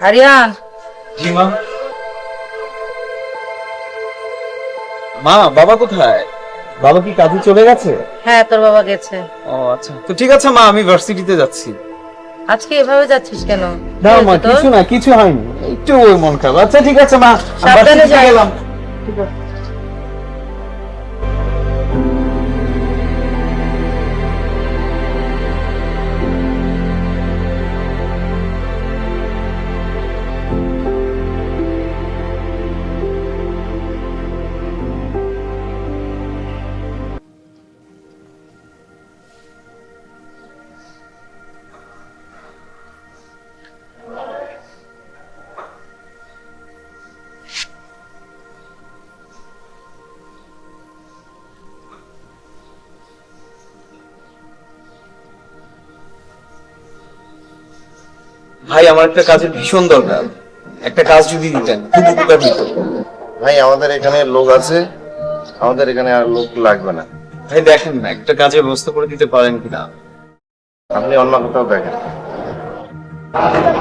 আরিয়ান। জি মা। মা, বাবা কোথায়? বাবা কি কাজে চলে গেছে? হ্যাঁ, তোর বাবা গেছে। ও আচ্ছা, তো ঠিক আছে মা, আমি ভার্সিটিতে যাচ্ছি। আজকে এভাবে যাচ্ছিস কেন? না কি মা, হয়েছে তোর? কিছু না, কিছু হয়নি, একটু ওই মন খারাপ। আচ্ছা ঠিক আছে মা, আমি সাবধানে ভার্সিটিতে যাস। গেলাম। ঠিক আছে। ভাই, আমার একটা কাজের ভীষণ দরকার, একটা কাজ যদি দিতেন খুব উপকার হতো। ভাই আমাদের এখানে লোক আছে, আমাদের এখানে আর লোক লাগবে না। ভাই দেখেন না, একটা কাজের ব্যবস্থা করে দিতে পারেন কিনা? আপনি অন্য কোথাও দেখেন।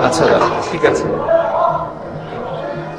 আচ্ছা দাদা, ঠিক আছে।